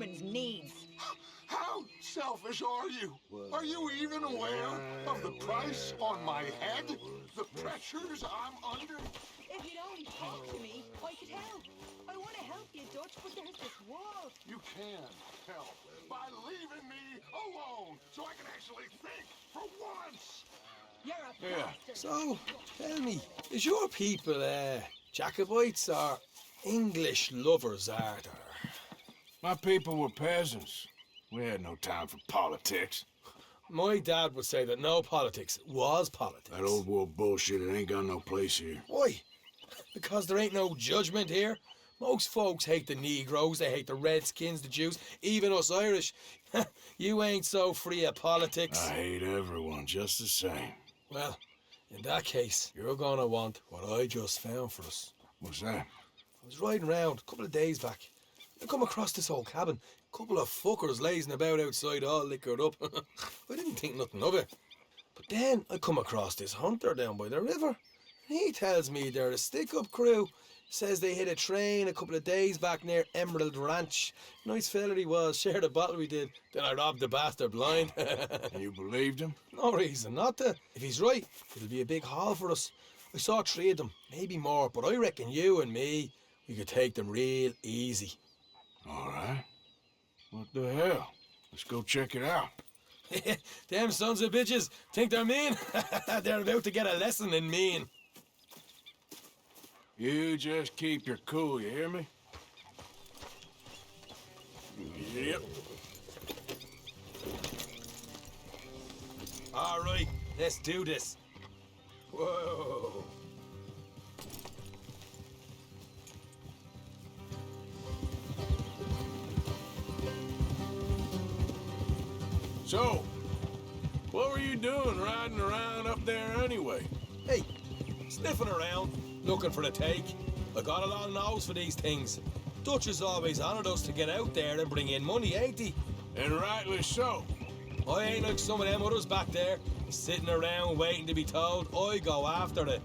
woman's needs. How selfish are you? Are you even aware of the price on my head? The pressures I'm under? If you'd only talk to me, I could help. I want to help you, Dutch, but there's this wall. You can help by leaving me alone so I can actually think for once. You're a bastard. So, tell me, is your people, Jacobites or English lovers, are there? My people were peasants. We had no time for politics. My dad would say that no politics was politics. That old world bullshit, it ain't got no place here. Why? Because there ain't no judgment here? Most folks hate the Negroes, they hate the Redskins, the Jews, even us Irish. You ain't so free of politics. I hate everyone just the same. Well, in that case, you're gonna want what I just found for us. What's that? I was riding around a couple of days back. I come across this old cabin. Couple of fuckers lazing about outside all liquored up. I didn't think nothing of it. But then I come across this hunter down by the river. And he tells me they're a stick-up crew. Says they hit a train a couple of days back near Emerald Ranch. Nice fella he was, shared a bottle we did. Then I robbed the bastard blind. And you believed him? No reason not to. If he's right, it'll be a big haul for us. I saw 3 of them, maybe more, but I reckon you and me, we could take them real easy. All right. What the hell? Let's go check it out. Them sons of bitches think they're mean. They're about to get a lesson in mean. You just keep your cool, you hear me? Yep. All right, let's do this. Whoa. So, what were you doing riding around up there anyway? Hey, sniffing around, looking for a take. I got a long nose for these things. Dutch is always honoured us to get out there and bring in money, ain't he? And rightly so. I ain't like some of them others back there, sitting around waiting to be told. I go after it.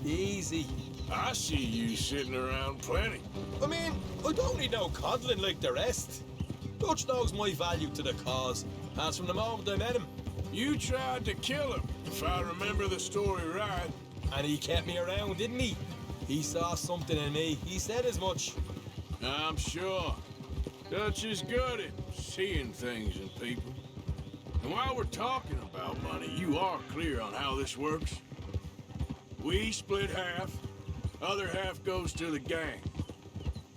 Easy. I see you sitting around plenty. I mean, I don't need no coddling like the rest. Dutch knows my value to the cause, as from the moment I met him. You tried to kill him, if I remember the story right. And he kept me around, didn't he? He saw something in me. He said as much. I'm sure. Dutch is good at seeing things in people. And while we're talking about money, you are clear on how this works. We split half, other half goes to the gang.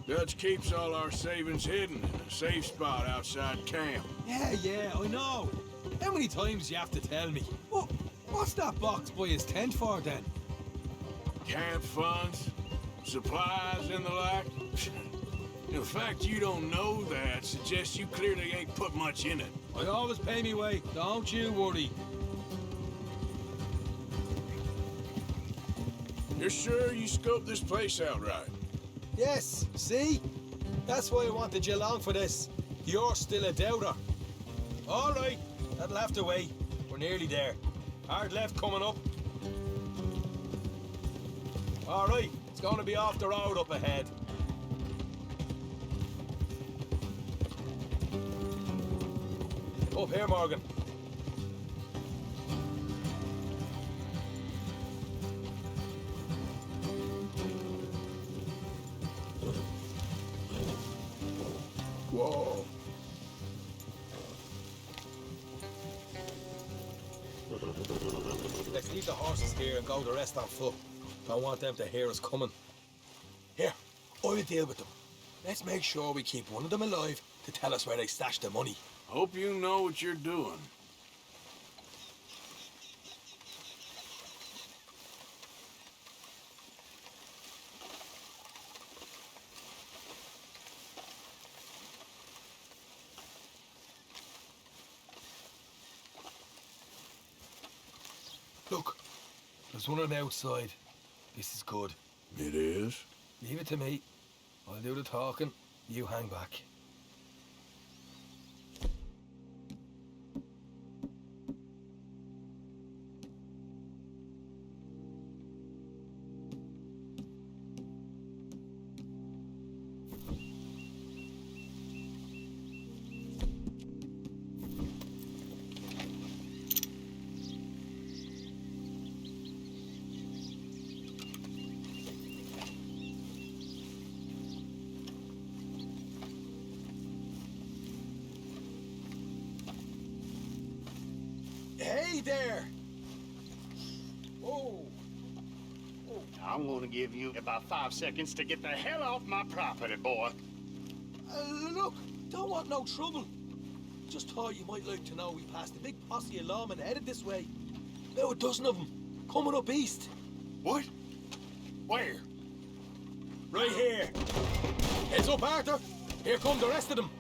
Dutch keeps all our savings hidden in a safe spot outside camp. Yeah, I know. How many times you have to tell me? What's that box by his tent for then? Camp funds, supplies, and the like. The fact you don't know that suggests you clearly ain't put much in it. I always pay me way, don't you worry. You're sure you scoped this place out right? Yes, see? That's why I wanted you along for this. You're still a doubter. All right, that'll have to wait. We're nearly there. Hard left coming up. All right, it's going to be off the road up ahead. Up here, Morgan. Whoa. Let's leave the horses here and go the rest on foot. Don't want them to hear us coming. Here, I'll deal with them. Let's make sure we keep one of them alive to tell us where they stashed the money. Hope you know what you're doing. Look, there's one on the outside. This is good. It is? Leave it to me. I'll do the talking. You hang back. Hey there! Oh. I'm gonna give you about 5 seconds to get the hell off my property, boy. Look, don't want no trouble. Just thought you might like to know we passed a big posse of lawmen headed this way. About a dozen of them, coming up east. What? Where? Right here. Heads up, Arthur. Here come the rest of them.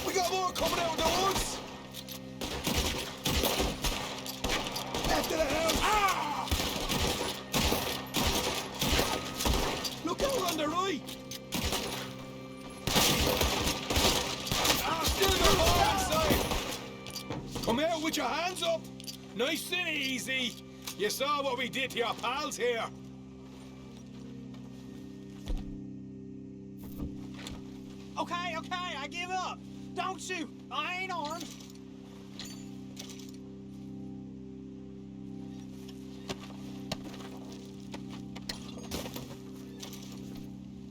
We got more coming out of the woods. After the house. Ah! Look out on the right. Still got more inside. Come out with your hands up. Nice and easy. You saw what we did to your pals here. Okay, I give up. Don't shoot. I ain't armed.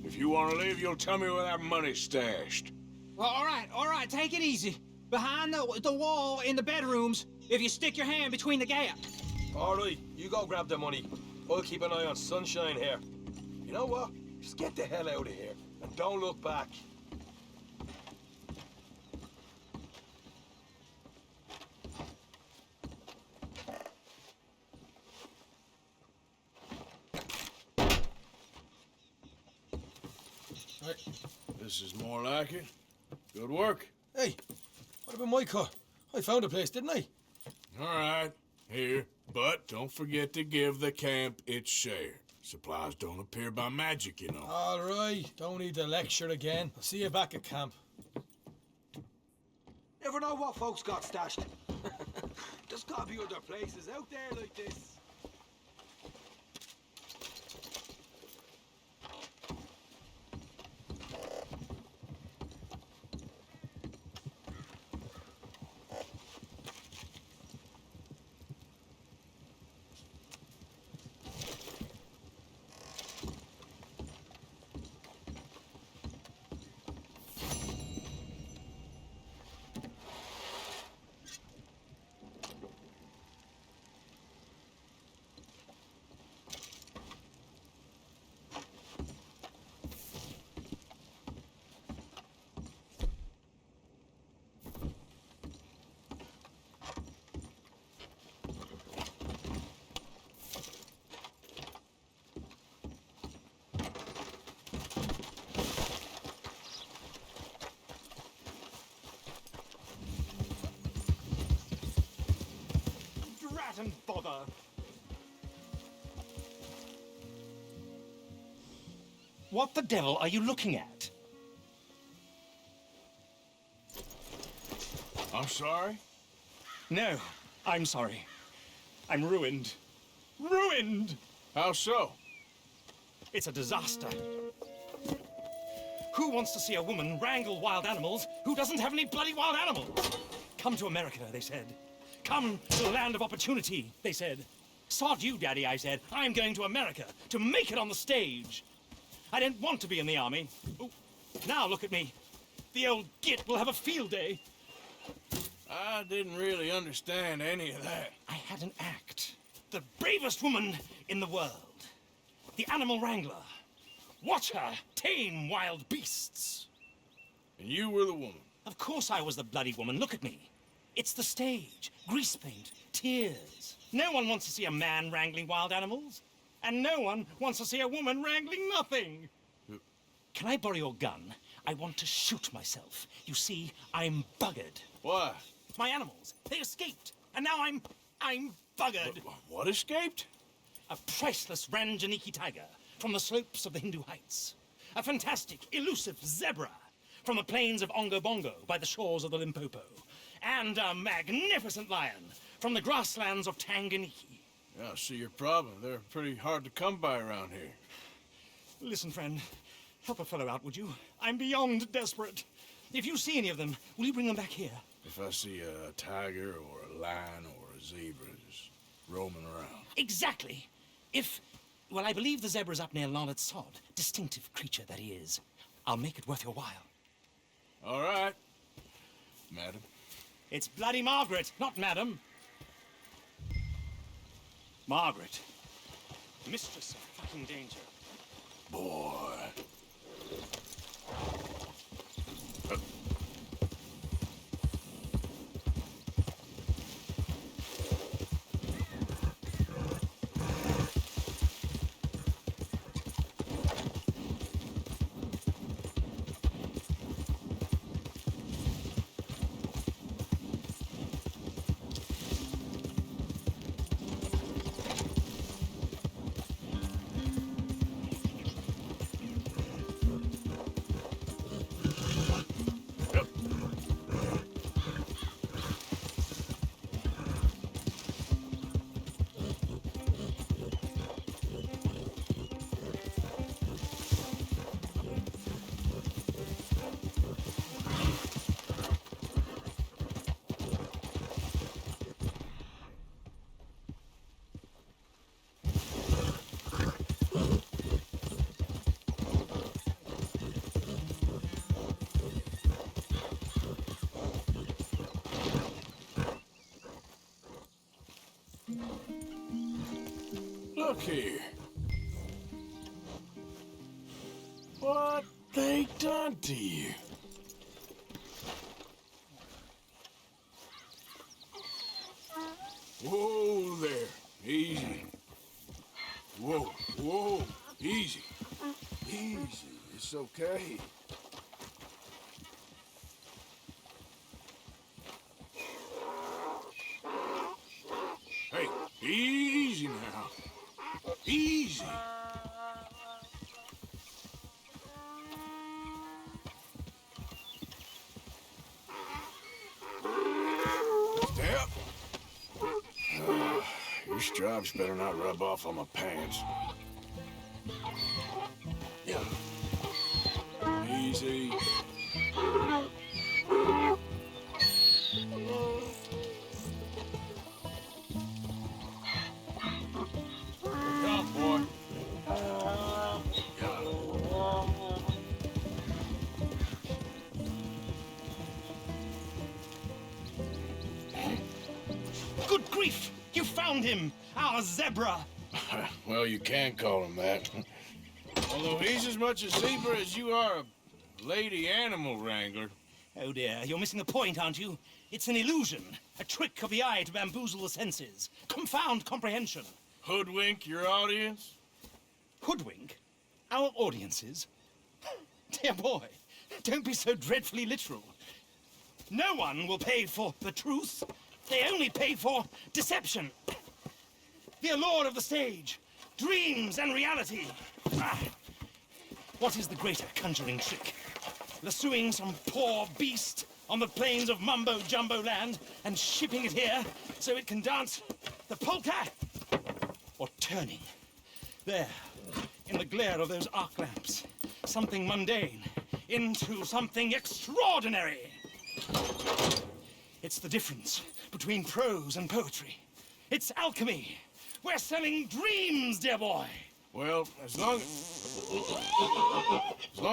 If you want to leave, you'll tell me where that money's stashed. Well, all right, take it easy. Behind the wall in the bedrooms, if you stick your hand between the gap. All right, you go grab the money. I'll keep an eye on Sunshine here. You know what? Just get the hell out of here and don't look back. Right. This is more like it. Good work. Hey, what about my car? I found a place, didn't I? All right, here. But don't forget to give the camp its share. Supplies don't appear by magic, you know. All right, don't need the lecture again. I'll see you back at camp. Never know what folks got stashed. There's gotta be other places out there like this. And bother. What the devil are you looking at? I'm sorry? No, I'm sorry. I'm ruined. Ruined! How so? It's a disaster. Who wants to see a woman wrangle wild animals who doesn't have any bloody wild animals? Come to America, they said. Come to the land of opportunity, they said. Sod you, Daddy, I said. I'm going to America to make it on the stage. I didn't want to be in the army. Oh, now look at me. The old git will have a field day. I didn't really understand any of that. I had an act. The bravest woman in the world. The animal wrangler. Watch her tame wild beasts. And you were the woman. Of course I was the bloody woman. Look at me. It's the stage. Grease paint. Tears. No one wants to see a man wrangling wild animals. And no one wants to see a woman wrangling nothing. Can I borrow your gun? I want to shoot myself. You see, I'm buggered. Why? My animals, they escaped. And now I'm buggered. What escaped? A priceless Ranjaniki tiger from the slopes of the Hindu Heights. A fantastic, elusive zebra from the plains of Ongo Bongo by the shores of the Limpopo. And a magnificent lion from the grasslands of Tanganyika. Yeah, I see your problem. They're pretty hard to come by around here. Listen, friend, help a fellow out, would you? I'm beyond desperate. If you see any of them, will you bring them back here? If I see a tiger or a lion or a zebra just roaming around. Exactly. If Well, I believe the zebra's up near Larned Sod. Distinctive creature that he is. I'll make it worth your while. All right, madam. It's bloody Margaret, not madam. Margaret. Mistress of fucking danger. Boy. Look here. What they done to you? Whoa there. Easy. Whoa, whoa. Easy. Easy. It's okay. Hey, easy now. Easy. Step. Your stripes better not rub off on my pants. Yeah. Easy. Come, boy. Good grief! You found him! Our zebra! Well, you can call him that. Although he's as much a zebra as you are a lady animal wrangler. Oh dear, you're missing the point, aren't you? It's an illusion. A trick of the eye to bamboozle the senses. Confound comprehension. Hoodwink your audience? Hoodwink? Our audiences? Dear boy, don't be so dreadfully literal. No one will pay for the truth. They only pay for deception. The allure of the stage, dreams and reality. Ah. What is the greater conjuring trick? Lassoing some poor beast on the plains of mumbo-jumbo land and shipping it here so it can dance the polka? Or turning, there, in the glare of those arc lamps, something mundane into something extraordinary? It's the difference between prose and poetry. It's alchemy. We're selling dreams, dear boy. Well, as long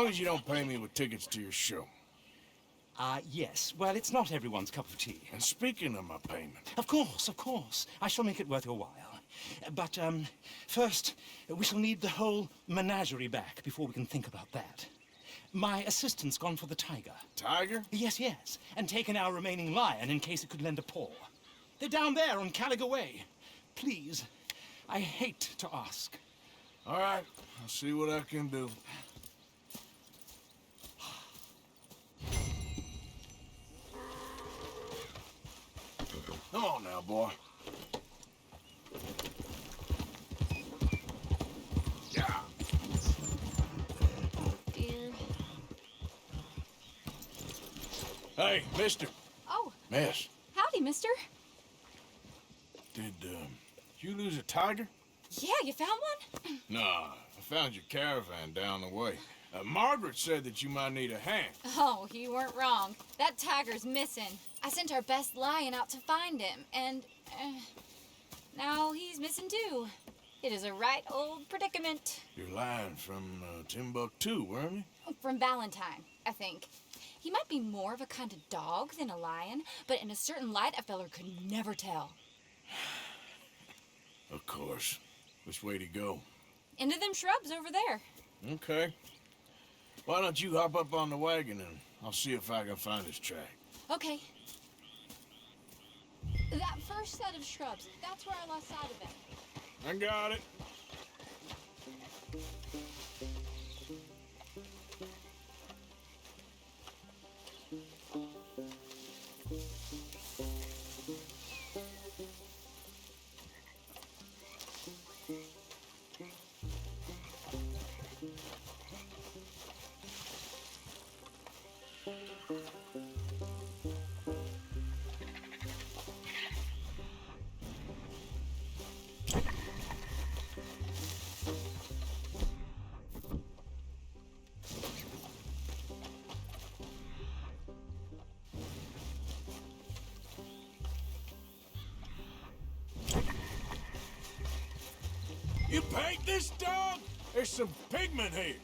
as you don't pay me with tickets to your show. Yes. Well, it's not everyone's cup of tea. And speaking of my payment, Of course. I shall make it worth your while. But, first, we shall need the whole menagerie back before we can think about that. My assistant's gone for the tiger. Tiger? Yes, and taken our remaining lion in case it could lend a paw. They're down there on Caliga Way. Please, I hate to ask. All right, I'll see what I can do. Come on now, boy. Yeah. Dear. Hey, mister. Oh, Miss, howdy, mister. did you lose a tiger? Yeah, you found one? Nah, I found your caravan down the way. Margaret said that you might need a hand. Oh, you weren't wrong. That tiger's missing. I sent our best lion out to find him, and now he's missing too. It is a right old predicament. You're lying from Timbuktu, weren't you? From Valentine, I think. He might be more of a kind of dog than a lion, but in a certain light, a feller could never tell. Of course. Which way to go? Into them shrubs over there. Okay. Why don't you hop up on the wagon and I'll see if I can find his track. Okay. That first set of shrubs, that's where I lost sight of him. I got it. You paint this dog? There's some pigment here.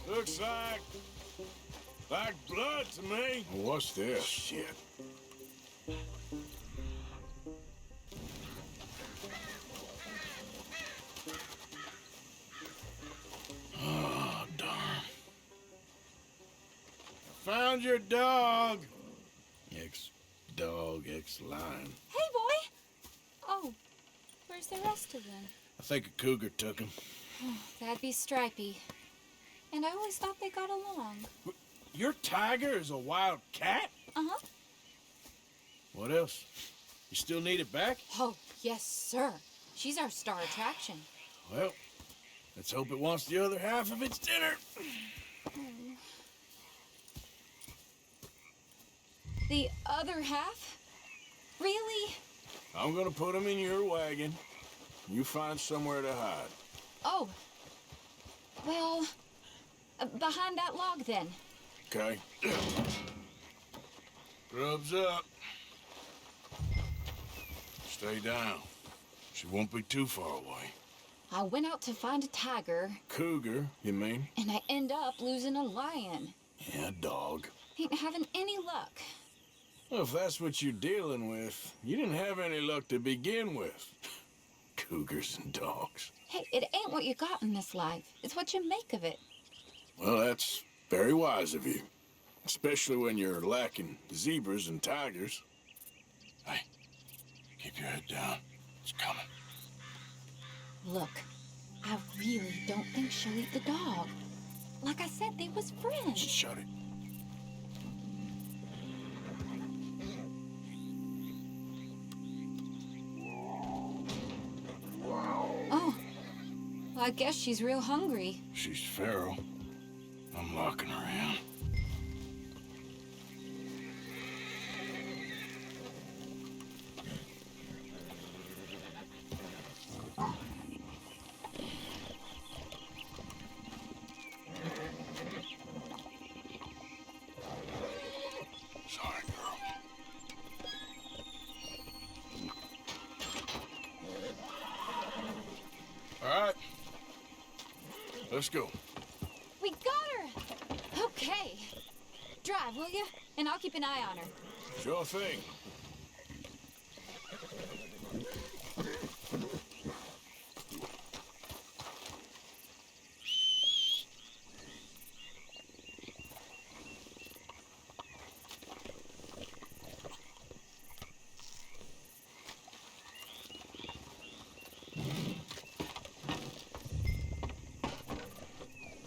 Looks like blood to me. What's this? Shit. Oh, darn. I found your dog. Ex-dog, ex-lion. Hey, boy! Oh, where's the rest of them? I think a cougar took him. That'd be Stripey. And I always thought they got along. Your tiger is a wild cat? Uh-huh. What else? You still need it back? Oh, yes, sir. She's our star attraction. Well, let's hope it wants the other half of its dinner. The other half? Really? I'm gonna put him in your wagon. You find somewhere to hide. Oh. Well, behind that log, then. Okay. Grub's up. Stay down. She won't be too far away. I went out to find a tiger. Cougar, you mean? And I end up losing a lion. Yeah, dog. Ain't having any luck. Well, if that's what you're dealing with, you didn't have any luck to begin with. Cougars and dogs. Hey, it ain't what you got in this life. It's what you make of it. Well, that's very wise of you. Especially when you're lacking zebras and tigers. Hey, keep your head down. It's coming. Look, I really don't think she'll eat the dog. Like I said, they was friends. Just shut it. Oh, well, I guess she's real hungry. She's feral. I'm locking her in. Sorry, girl. All right. Let's go. We got her! Okay. Drive, will you? And I'll keep an eye on her. Sure thing.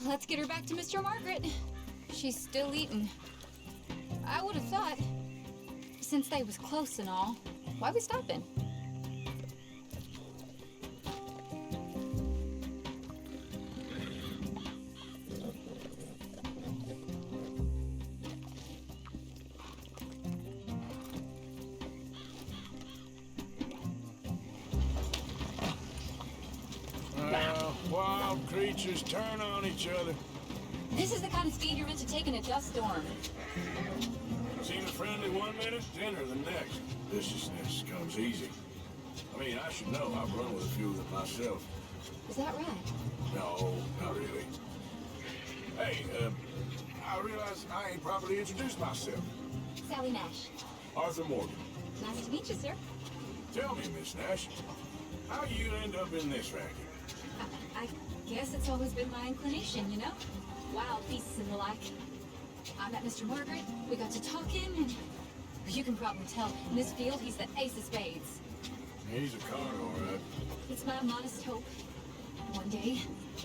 Let's get her back to Mr. Margaret. She's still eating. I would have thought, since they was close and all, why we stopping? Wild creatures turn on each other. This is the kind of speed you're meant to take in a dust storm. Seen a friendly one minute, dinner the next. Viciousness comes easy. I mean, I should know. I've run with a few of them myself. Is that right? No, not really. Hey, I realize I ain't properly introduced myself. Sally Nash. Arthur Morgan. Nice to meet you, sir. Tell me, Miss Nash, how you end up in this racket? I guess it's always been my inclination, you know? Wild beasts and the like. I met Mr. Margaret, we got to talking, and you can probably tell, in this field, he's the ace of spades. He's a con, all right. It's my modest hope, one day,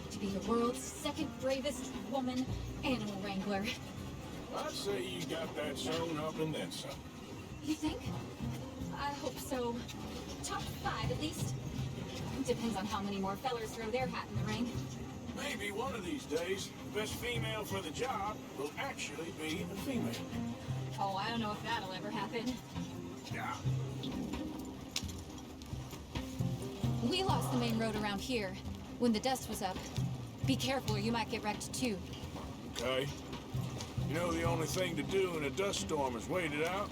to be the world's second bravest woman animal wrangler. I'd say you got that sewn up and then some. You think? I hope so. Top 5, at least. Depends on how many more fellers throw their hat in the ring. Maybe one of these days, the best female for the job will actually be a female. Oh, I don't know if that'll ever happen. Yeah. We lost the main road around here when the dust was up. Be careful or you might get wrecked too. Okay. You know the only thing to do in a dust storm is wait it out?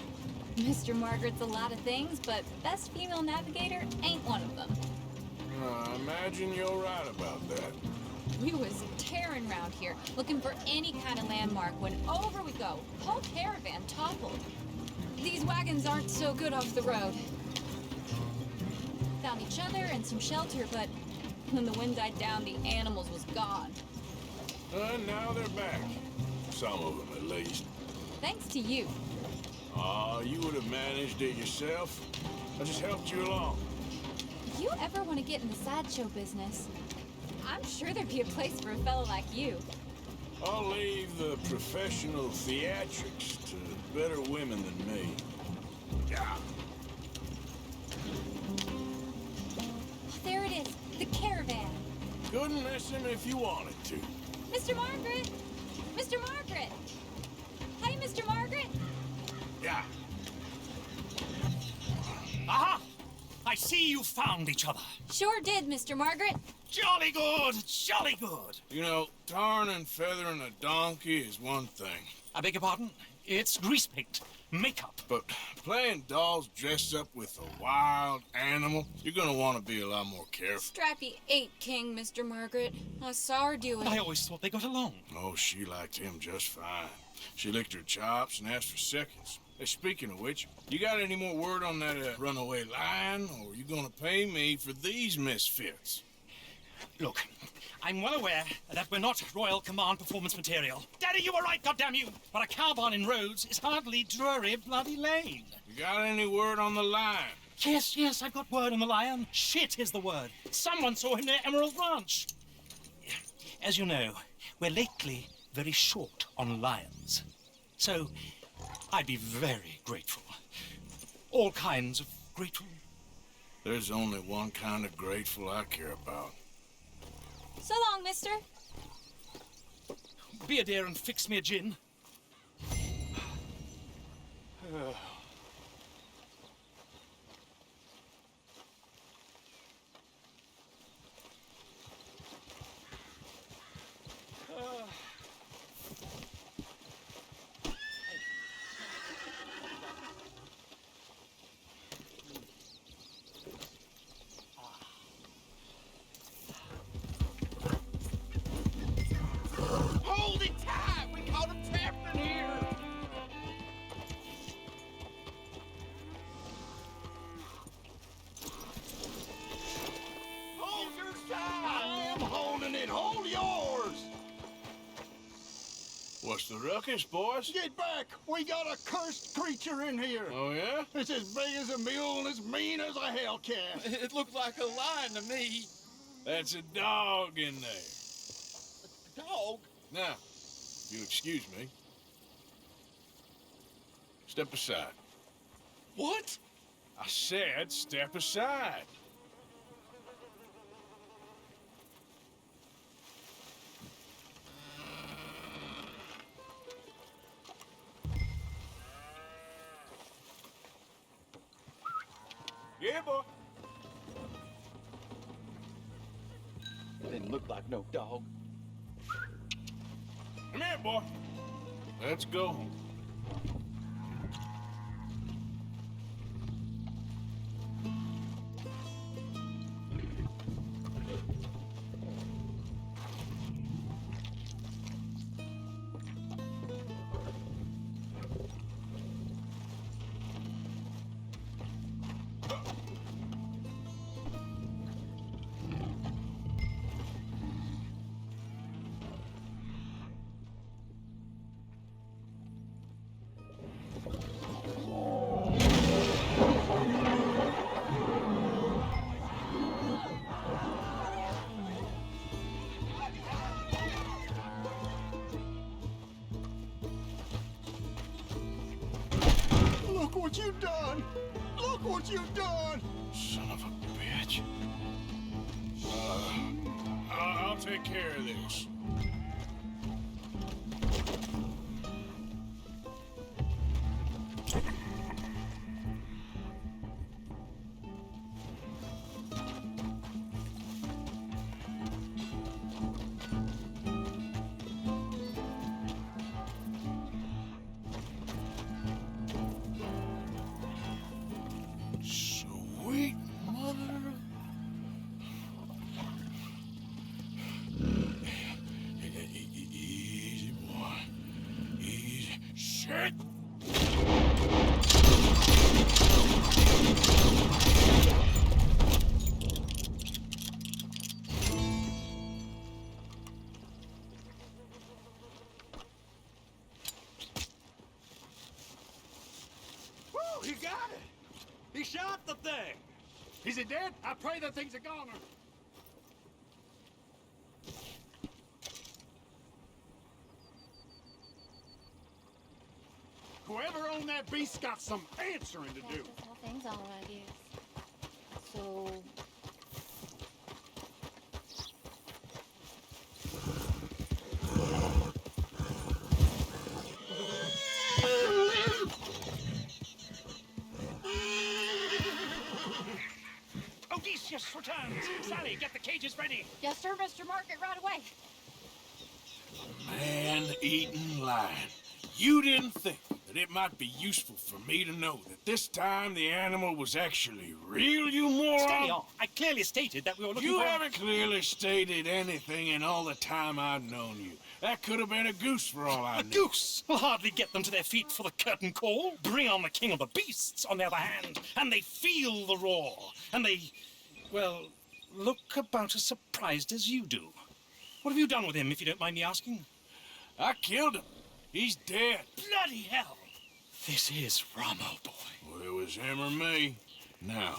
Mr. Margaret's a lot of things, but best female navigator ain't one of them. I imagine you're right about that. We was tearing around here, looking for any kind of landmark when over we go. Whole caravan toppled. These wagons aren't so good off the road. Found each other and some shelter, but when the wind died down, the animals was gone. And now they're back. Some of them, at least. Thanks to you. Aw, you would have managed it yourself. I just helped you along. If you ever want to get in the sideshow business, I'm sure there'd be a place for a fellow like you. I'll leave the professional theatrics to better women than me. Yeah. There it is, the caravan. Couldn't listen if you wanted to. Mr. Margaret! Mr. Margaret! Hey, Mr. Margaret! Yeah. Aha! I see you found each other. Sure did, Mr. Margaret. Jolly good, jolly good. You know, tarring and feathering a donkey is one thing. I beg your pardon? It's grease paint, makeup. But playing dolls dressed up with a wild animal, you're gonna want to be a lot more careful. Strappy ate King, Mr. Margaret. I saw her do it. I always thought they got along. Oh, she liked him just fine. She licked her chops and asked for seconds. Hey, speaking of which, you got any more word on that runaway lion, or are you gonna pay me for these misfits? Look, I'm well aware that we're not Royal Command performance material. Daddy, you were right, goddamn you! But a cow barn in Rhodes is hardly Drury Bloody Lane. You got any word on the lion? Yes, I've got word on the lion. Shit is the word. Someone saw him near Emerald Ranch. As you know, we're lately very short on lions. So, I'd be very grateful. All kinds of grateful. There's only one kind of grateful I care about. So long, mister. Be a dear and fix me a gin. Hold it tight! We caught him trapped in here! Hold your side! I am holding it. Hold yours! What's the ruckus, boys? Get back! We got a cursed creature in here. Oh, yeah? It's as big as a mule and as mean as a hellcat. It looked like a lion to me. That's a dog in there. Dog? Now, you'll excuse me. Step aside. What? I said step aside. Yeah, boy. Didn't look like no dog. Come here, boy. Let's go. Look what you've done! Look what you've done! Son of a bitch. I'll take care of this. Sweet mother. Easy, boy. Easy. Shit! Woo! He got it! He shot the thing! Is it dead? I pray that thing's a goner. Whoever owned that beast's got some answering to do. This whole thing's all ideas. So... Odysseus returns. Sally, get the cages ready. Yes, sir, Mr. Market, right away. Man-eating lion. You didn't think that it might be useful for me to know that this time the animal was actually real, you moron? Steady on. I clearly stated that we were looking You for... haven't clearly stated anything in all the time I've known you. That could have been a goose for all I A knew. goose will hardly get them to their feet for the curtain call. Bring on the king of the beasts, on the other hand, and they feel the roar. And they, well, look about as surprised as you do. What have you done with him, if you don't mind me asking? I killed him. He's dead. Bloody hell! This is Ramo, boy. Well, it was him or me. Now,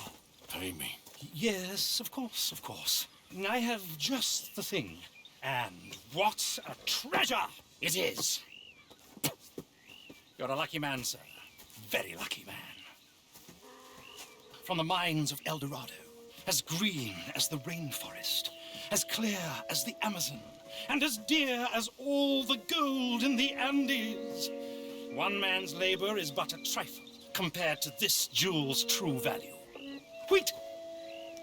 pay me. Yes, of course, of course. I have just the thing. And what a treasure it is! You're a lucky man, sir. Very lucky man. From the mines of El Dorado, as green as the rainforest, as clear as the Amazon, and as dear as all the gold in the Andes. One man's labor is but a trifle compared to this jewel's true value. Wait!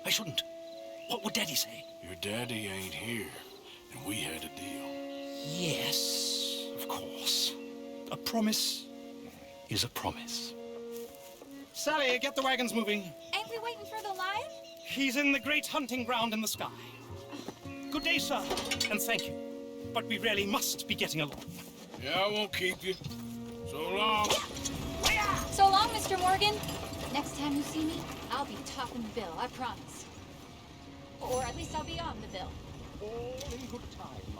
I shouldn't. What would Daddy say? Your daddy ain't here, and we had a deal. Yes, of course. A promise is a promise. Sally, get the wagons moving. Ain't we waiting for the lion? He's in the great hunting ground in the sky. Good day, sir, and thank you. But we really must be getting along. Yeah, I won't keep you. So long. So long, Mr. Morgan. Next time you see me, I'll be topping the bill, I promise. Or at least I'll be on the bill. All in good time.